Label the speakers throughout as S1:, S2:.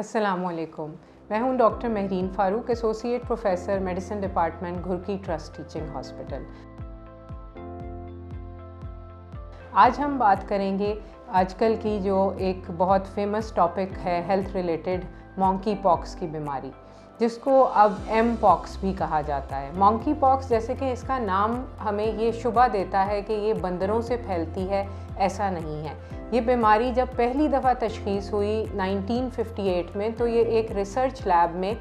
S1: अस्सलामुअलैकुम। मैं हूं doctor Mahreen Farooq, associate professor medicine department Ghurki trust teaching hospital. आज हम बात करेंगे आजकल की जो एक बहुत फेमस टॉपिक है हेल्थ रिलेटेड, मॉन्की पॉक्स की बीमारी, जिसको अब एम पॉक्स भी कहा जाता है। मॉन्की पॉक्स, जैसे कि इसका नाम हमें ये शुबा देता है कि ये बंदरों से फैलती है, ऐसा नहीं है। ये बीमारी जब पहली दफ़ा तशख़ीस हुई 1958 में, तो ये एक रिसर्च लैब में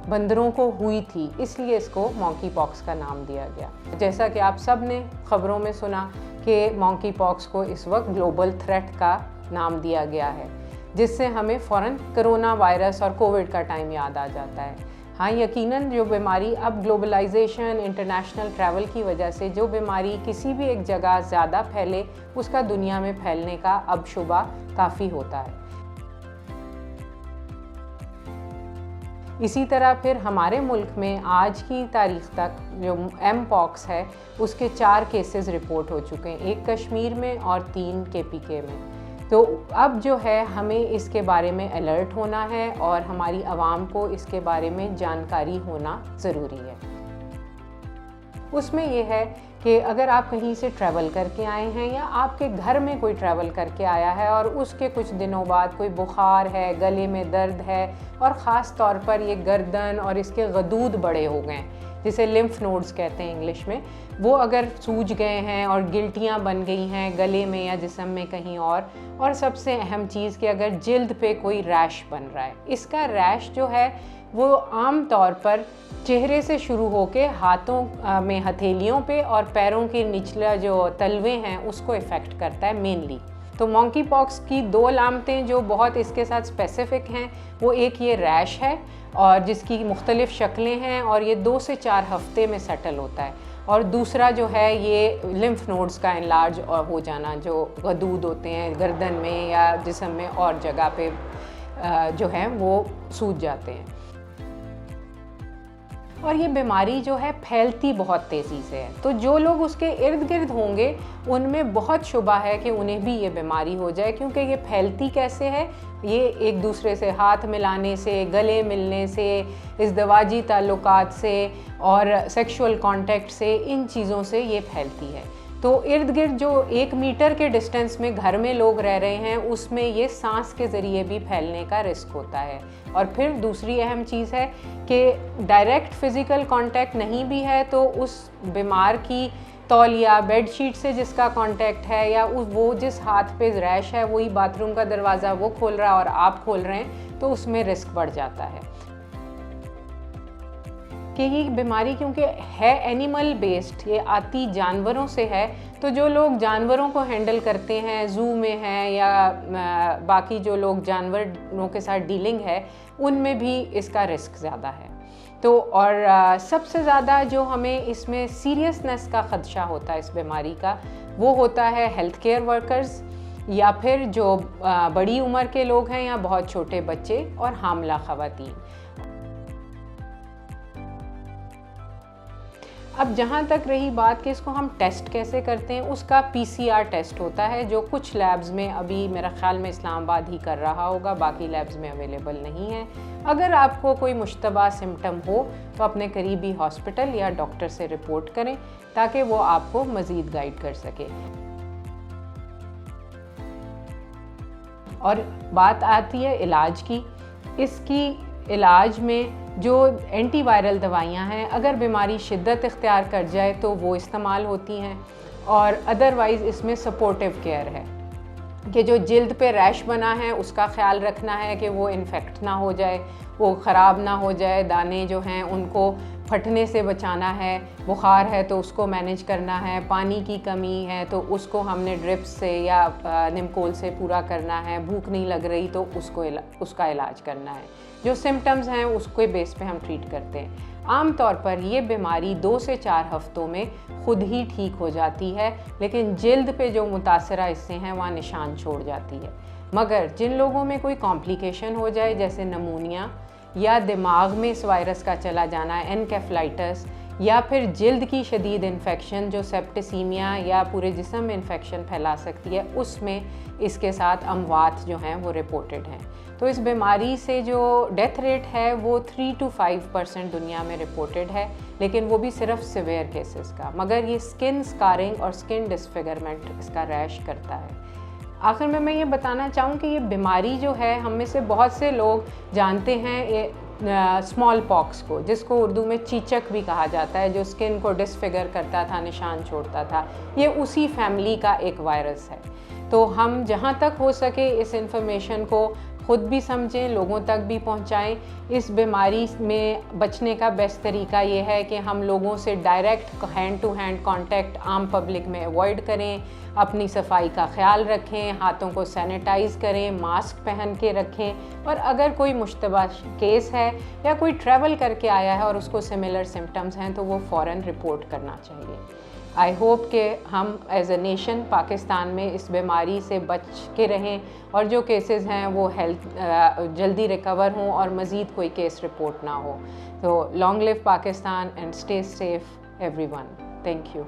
S1: बंदरों को हुई थी, इसलिए इसको मॉन्की पॉक्स का नाम दिया गया। जैसा कि आप सब ने ख़बरों में सुना कि मॉन्की पॉक्स को इस वक्त ग्लोबल थ्रेट का नाम दिया गया है, जिससे हमें फ़ौरन कोरोना वायरस और कोविड का टाइम याद आ जाता है। हाँ, यकीनन जो बीमारी अब ग्लोबलाइजेशन, इंटरनेशनल ट्रैवल की वजह से जो बीमारी किसी भी एक जगह ज़्यादा फैले, उसका दुनिया में फैलने का अब शुबा काफ़ी होता है। इसी तरह फिर हमारे मुल्क में आज की तारीख़ तक जो एम पॉक्स है, उसके 4 केसेस रिपोर्ट हो चुके हैं, 1 कश्मीर में और 3 KPK में। तो अब जो है हमें इसके बारे में अलर्ट होना है और हमारी आवाम को इसके बारे में जानकारी होना ज़रूरी है। उसमें ये है कि अगर आप कहीं से ट्रैवल करके आए हैं या आपके घर में कोई ट्रैवल करके आया है और उसके कुछ दिनों बाद कोई बुखार है, गले में दर्द है और ख़ास तौर पर ये गर्दन और इसके गदूद बड़े हो गए, जिसे लिम्फ नोड्स कहते हैं इंग्लिश में, वो अगर सूज गए हैं और गिल्टियाँ बन गई हैं गले में या जिस्म में कहीं और सबसे अहम चीज़ कि अगर जिल्द पे कोई रैश बन रहा है। इसका रैश जो है वो आम तौर पर चेहरे से शुरू होके हाथों में हथेलियों पे और पैरों के निचला जो तलवे हैं उसको इफ़ेक्ट करता है मेनली। तो मॉन्की पॉक्स की 2 अलामतें जो बहुत इसके साथ स्पेसिफ़िक हैं, वो एक ये रैश है और जिसकी मुख्तलिफ़ शक्लें हैं और ये 2 से 4 हफ्ते में सेटल होता है, और दूसरा जो है ये लिम्फ नोड्स का इनलार्ज हो जाना, जो गदूद होते हैं गर्दन में या जिस्म में और जगह पे जो है वो सूज जाते हैं। और ये बीमारी जो है फैलती बहुत तेज़ी से है, तो जो लोग उसके इर्द गिर्द होंगे उनमें बहुत शुबा है कि उन्हें भी ये बीमारी हो जाए, क्योंकि ये फैलती कैसे है? ये एक दूसरे से हाथ मिलाने से, गले मिलने से, इज़दवाजी ताल्लुकात से और सेक्सुअल कांटेक्ट से, इन चीज़ों से ये फैलती है। तो इर्द गिर्द जो 1 मीटर के डिस्टेंस में घर में लोग रह रहे हैं, उसमें ये सांस के ज़रिए भी फैलने का रिस्क होता है। और फिर दूसरी अहम चीज़ है कि डायरेक्ट फ़िज़िकल कांटेक्ट नहीं भी है, तो उस बीमार की तौलिया, बेडशीट से जिसका कांटेक्ट है या वो जिस हाथ पे रैश है वही बाथरूम का दरवाज़ा वो खोल रहा है और आप खोल रहे हैं, तो उसमें रिस्क बढ़ जाता है। कि ये बीमारी क्योंकि है एनिमल बेस्ड, ये आती जानवरों से है, तो जो लोग जानवरों को हैंडल करते हैं, ज़ू में हैं या बाकी जो लोग जानवरों के साथ डीलिंग है, उनमें भी इसका रिस्क ज़्यादा है। तो और सबसे ज़्यादा जो हमें इसमें सीरियसनेस का ख़दशा होता है इस बीमारी का, वो होता है हेल्थ केयर वर्कर्स या फिर जो बड़ी उम्र के लोग हैं या बहुत छोटे बच्चे और हामला ख़वातीन। अब जहाँ तक रही बात कि इसको हम टेस्ट कैसे करते हैं, उसका PCR टेस्ट होता है, जो कुछ लैब्स में अभी मेरा ख़्याल में इस्लामाबाद ही कर रहा होगा, बाकी लैब्स में अवेलेबल नहीं है। अगर आपको कोई मुश्तबा सिम्टम हो तो अपने करीबी हॉस्पिटल या डॉक्टर से रिपोर्ट करें, ताकि वो आपको मज़ीद गाइड कर सके। और बात आती है इलाज की। इसकी इलाज में जो एंटीवायरल दवाइयाँ हैं, अगर बीमारी शिद्दत इख्तियार कर जाए तो वो इस्तेमाल होती हैं, और अदरवाइज़ इसमें सपोर्टिव केयर है कि जो जिल्द पे रैश बना है उसका ख्याल रखना है कि वो इन्फेक्ट ना हो जाए, वो ख़राब ना हो जाए, दाने जो हैं उनको फटने से बचाना है, बुखार है तो उसको मैनेज करना है, पानी की कमी है तो उसको हमने ड्रिप्स से या निमकोल से पूरा करना है, भूख नहीं लग रही तो उसका इलाज करना है। जो सिम्टम्स हैं उसके बेस पे हम ट्रीट करते हैं। आम तौर पर ये बीमारी 2 से 4 हफ्तों में खुद ही ठीक हो जाती है, लेकिन जिल्द पे जो मुतासरा हिस्से हैं वहाँ निशान छोड़ जाती है। मगर जिन लोगों में कोई कॉम्प्लिकेशन हो जाए, जैसे नमूनिया या दिमाग में इस वायरस का चला जाना, एनकेफलाइटिस, या फिर जिल्द की शदीद इन्फेक्शन जो सेप्टिसीमिया या पूरे जिस्म में इन्फेक्शन फैला सकती है, उसमें इसके साथ अमवात जो हैं वो रिपोर्टेड हैं। तो इस बीमारी से जो डेथ रेट है वो 3 to 5% दुनिया में रिपोर्टेड है, लेकिन वो भी सिर्फ सिवियर केसेस का। मगर ये स्किन स्कारिंग और स्किन डिसफिगरमेंट, इसका रैश करता है। आखिर में मैं ये बताना चाहूँ कि ये बीमारी जो है, हम में से बहुत से लोग जानते हैं ये स्मॉल पॉक्स को, जिसको उर्दू में चीचक भी कहा जाता है, जो स्किन को डिसफिगर करता था, निशान छोड़ता था। ये उसी फैमिली का एक वायरस है। तो हम जहाँ तक हो सके इस इंफॉर्मेशन को खुद भी समझें, लोगों तक भी पहुँचाएं। इस बीमारी में बचने का बेस्ट तरीका ये है कि हम लोगों से direct hand to hand contact आम पब्लिक में अवॉइड करें, अपनी सफाई का ख्याल रखें, हाथों को सैनिटाइज़ करें, मास्क पहन के रखें, और अगर कोई मुश्तबा केस है या कोई ट्रैवल करके आया है और उसको सिमिलर सिम्टम्स हैं तो वो फ़ौरन रिपोर्ट करना चाहिए। आई होप कि हम एज ए नेशन पाकिस्तान में इस बीमारी से बच के रहें और जो केसेस हैं वो जल्दी रिकवर हों और मज़ीद कोई केस रिपोर्ट ना हो। तो long live Pakistan and stay safe everyone. Thank you.